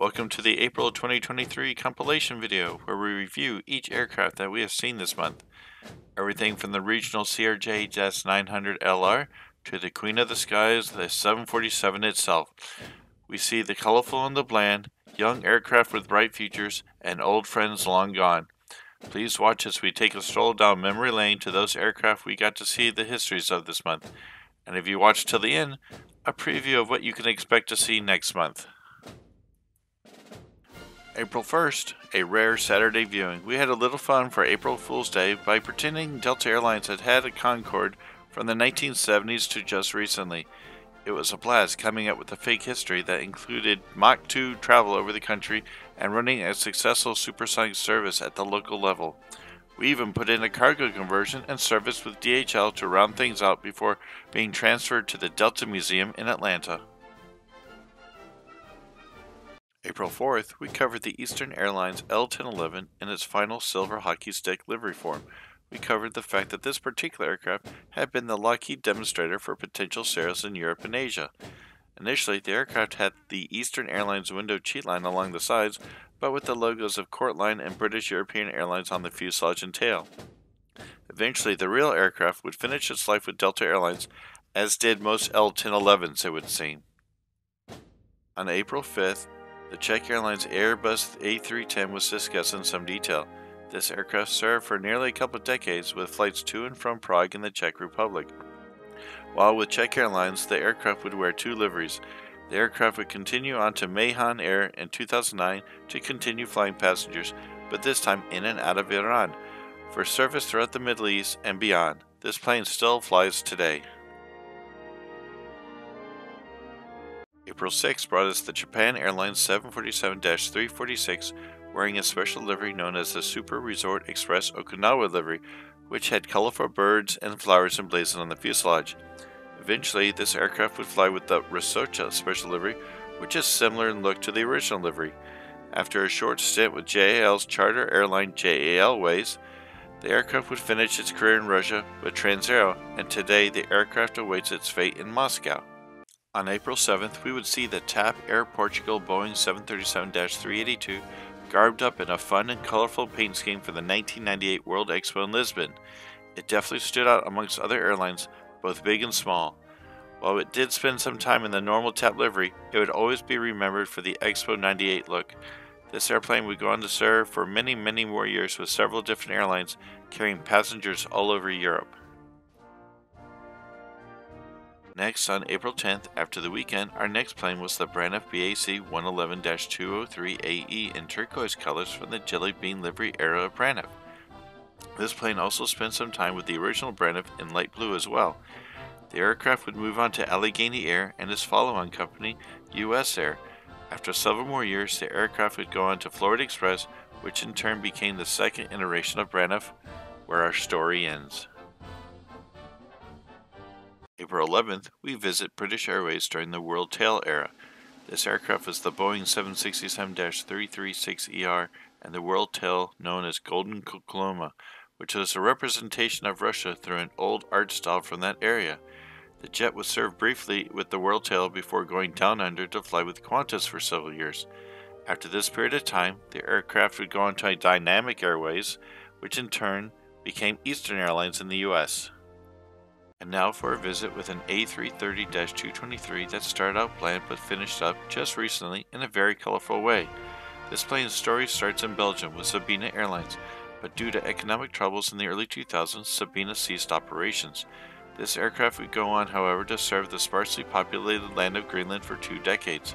Welcome to the April 2023 compilation video, where we review each aircraft that we have seen this month. Everything from the regional CRJ-900LR to the Queen of the Skies, the 747 itself. We see the colorful and the bland, young aircraft with bright futures, and old friends long gone. Please watch as we take a stroll down memory lane to those aircraft we got to see the histories of this month. And if you watch till the end, a preview of what you can expect to see next month. April 1st, a rare Saturday viewing. We had a little fun for April Fool's Day by pretending Delta Airlines had had a Concorde from the 1970s to just recently. It was a blast coming up with a fake history that included Mach 2 travel over the country and running a successful supersonic service at the local level. We even put in a cargo conversion and service with DHL to round things out before being transferred to the Delta Museum in Atlanta. April 4th, we covered the Eastern Airlines L-1011 in its final silver hockey stick livery form. We covered the fact that this particular aircraft had been the Lockheed demonstrator for potential sales in Europe and Asia. Initially, the aircraft had the Eastern Airlines window cheat line along the sides, but with the logos of Courtline and British European Airlines on the fuselage and tail. Eventually, the real aircraft would finish its life with Delta Airlines, as did most L-1011s, it would seem. On April 5th, the Czech Airlines Airbus A310 was discussed in some detail. This aircraft served for nearly a couple of decades with flights to and from Prague in the Czech Republic. While with Czech Airlines, the aircraft would wear two liveries. The aircraft would continue on to Mahan Air in 2009 to continue flying passengers, but this time in and out of Iran, for service throughout the Middle East and beyond. This plane still flies today. April 6 brought us the Japan Airlines 747-346 wearing a special livery known as the Super Resort Express Okinawa livery, which had colorful birds and flowers emblazoned on the fuselage. Eventually, this aircraft would fly with the Rasocha special livery, which is similar in look to the original livery. After a short stint with JAL's charter airline Airways, the aircraft would finish its career in Russia with Transaero, and today the aircraft awaits its fate in Moscow. On April 7th, we would see the TAP Air Portugal Boeing 737-382 garbed up in a fun and colorful paint scheme for the 1998 World Expo in Lisbon. It definitely stood out amongst other airlines, both big and small. While it did spend some time in the normal TAP livery, it would always be remembered for the Expo 98 look. This airplane would go on to serve for many more years with several different airlines, carrying passengers all over Europe. Next, on April 10th, after the weekend, our next plane was the Braniff BAC 111-203AE in turquoise colors from the Jelly Bean livery era of Braniff. This plane also spent some time with the original Braniff in light blue as well. The aircraft would move on to Allegheny Air and its follow-on company, US Air. After several more years, the aircraft would go on to Florida Express, which in turn became the second iteration of Braniff, where our story ends. April 11th, we visit British Airways during the World Tail era. This aircraft was the Boeing 767-336ER and the World Tail known as Golden Khokhloma, which was a representation of Russia through an old art style from that area. The jet would serve briefly with the World Tail before going down under to fly with Qantas for several years. After this period of time, the aircraft would go on to a Dynamic Airways, which in turn became Eastern Airlines in the US. And now for a visit with an A330-223 that started out bland but finished up just recently in a very colorful way. This plane's story starts in Belgium with Sabena Airlines, but due to economic troubles in the early 2000s, Sabena ceased operations. This aircraft would go on, however, to serve the sparsely populated land of Greenland for 2 decades,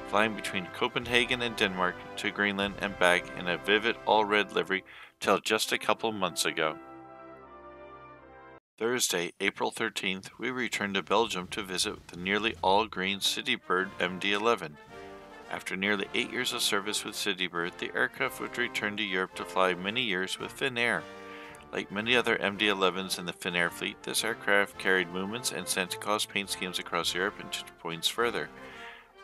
flying between Copenhagen and Denmark to Greenland and back in a vivid all-red livery till just a couple months ago. Thursday, April 13th, we returned to Belgium to visit the nearly all-green CityBird MD-11. After nearly 8 years of service with CityBird, the aircraft would return to Europe to fly many years with Finnair. Like many other MD-11s in the Finnair fleet, this aircraft carried movements and Santa Claus paint schemes across Europe and 2 points further.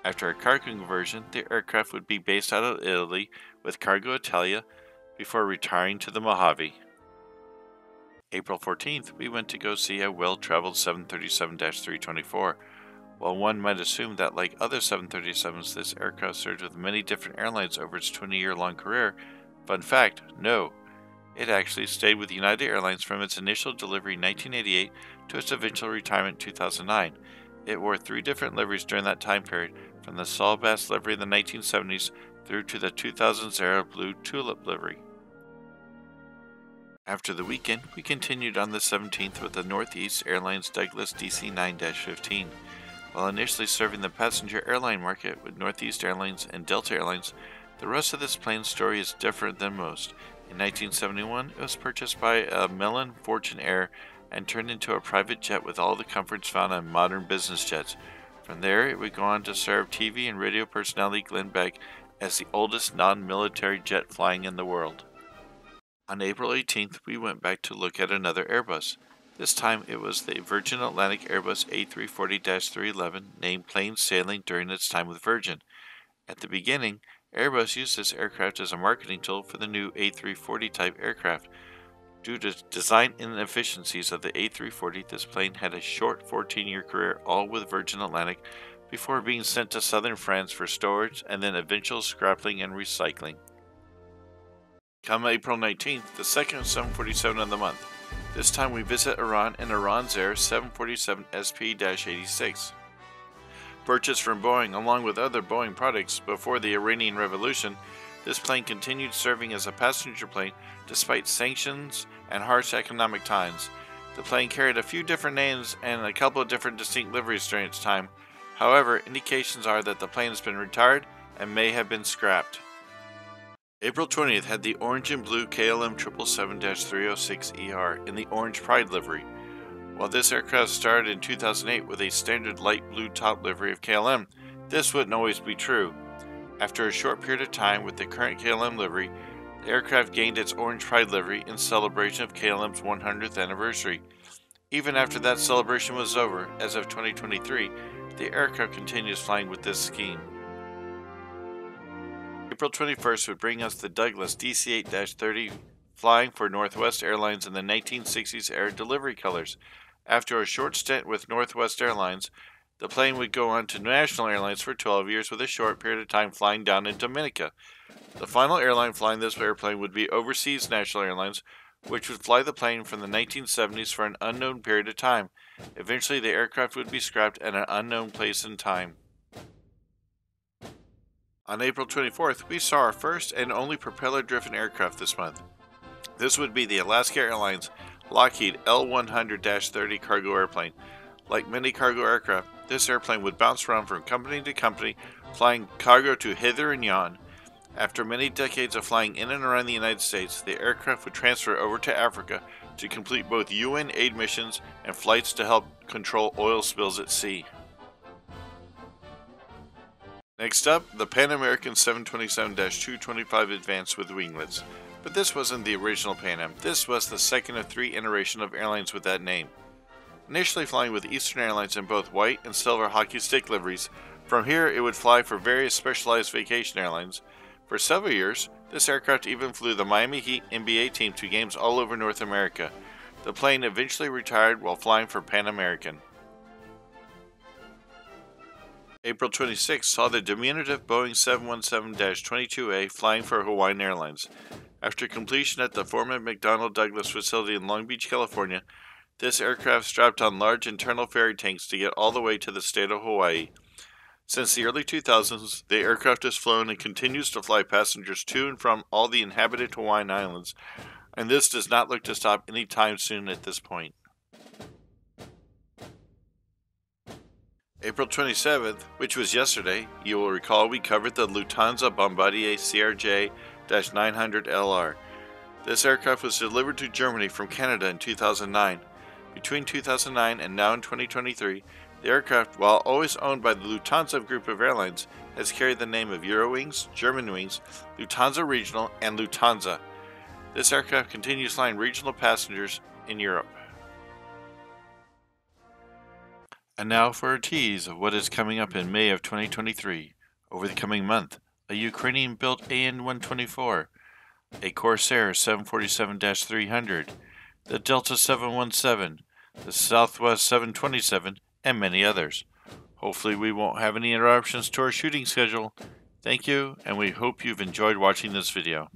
After a cargo conversion, the aircraft would be based out of Italy with Cargo Italia before retiring to the Mojave. April 14th, we went to go see a well-traveled 737-324. While one might assume that, like other 737s, this aircraft served with many different airlines over its 20-year-long career, fun fact, no. It actually stayed with United Airlines from its initial delivery in 1988 to its eventual retirement in 2009. It wore 3 different liveries during that time period, from the Saul-Bass livery in the 1970s through to the 2000s era blue tulip livery. After the weekend, we continued on the 17th with the Northeast Airlines Douglas DC-9-15. While initially serving the passenger airline market with Northeast Airlines and Delta Airlines, the rest of this plane's story is different than most. In 1971, it was purchased by a Mellon Fortune Air and turned into a private jet with all the comforts found on modern business jets. From there, it would go on to serve TV and radio personality Glenn Beck as the oldest non-military jet flying in the world. On April 18th, we went back to look at another Airbus. This time, it was the Virgin Atlantic Airbus A340-311, named plain sailing during its time with Virgin. At the beginning, Airbus used this aircraft as a marketing tool for the new A340 type aircraft. Due to design inefficiencies of the A340, this plane had a short 14-year career, all with Virgin Atlantic, before being sent to southern France for storage and then eventual scrapping and recycling. Come April 19th, the second 747 of the month. This time we visit Iran and Iran's Air 747 SP-86. Purchased from Boeing along with other Boeing products before the Iranian Revolution, this plane continued serving as a passenger plane despite sanctions and harsh economic times. The plane carried a few different names and a couple of different distinct liveries during its time. However, indications are that the plane has been retired and may have been scrapped. April 20th had the orange and blue KLM 777-306ER in the Orange Pride livery. While this aircraft started in 2008 with a standard light blue top livery of KLM, this wouldn't always be true. After a short period of time with the current KLM livery, the aircraft gained its Orange Pride livery in celebration of KLM's 100th anniversary. Even after that celebration was over, as of 2023, the aircraft continues flying with this scheme. April 21st would bring us the Douglas DC-8-30 flying for Northwest Airlines in the 1960s era delivery colors. After a short stint with Northwest Airlines, the plane would go on to National Airlines for 12 years with a short period of time flying down in Dominica. The final airline flying this airplane would be Overseas National Airlines, which would fly the plane from the 1970s for an unknown period of time. Eventually, the aircraft would be scrapped at an unknown place and time. On April 24th, we saw our first and only propeller-driven aircraft this month. This would be the Alaska Airlines Lockheed L-100-30 cargo airplane. Like many cargo aircraft, this airplane would bounce around from company to company, flying cargo to hither and yon. After many decades of flying in and around the United States, the aircraft would transfer over to Africa to complete both UN aid missions and flights to help control oil spills at sea. Next up, the Pan American 727-225 Advance with winglets. But this wasn't the original Pan Am. This was the second of 3 iterations of airlines with that name. Initially flying with Eastern Airlines in both white and silver hockey stick liveries, from here it would fly for various specialized vacation airlines. For several years, this aircraft even flew the Miami Heat NBA team to games all over North America. The plane eventually retired while flying for Pan American. April 26 saw the diminutive Boeing 717-22A flying for Hawaiian Airlines. After completion at the former McDonnell Douglas facility in Long Beach, California, this aircraft strapped on large internal ferry tanks to get all the way to the state of Hawaii. Since the early 2000s, the aircraft has flown and continues to fly passengers to and from all the inhabited Hawaiian Islands, and this does not look to stop anytime soon at this point. April 27th, which was yesterday, you will recall we covered the Lufthansa Bombardier CRJ-900LR. This aircraft was delivered to Germany from Canada in 2009. Between 2009 and now in 2023, the aircraft, while always owned by the Lufthansa group of airlines, has carried the name of Eurowings, Germanwings, Lufthansa Regional, and Lufthansa. This aircraft continues flying regional passengers in Europe. And now for a tease of what is coming up in May of 2023. Over the coming month, a Ukrainian-built AN-124, a Corsair 747-300, the Delta 717, the Southwest 727, and many others. Hopefully we won't have any interruptions to our shooting schedule. Thank you, and we hope you've enjoyed watching this video.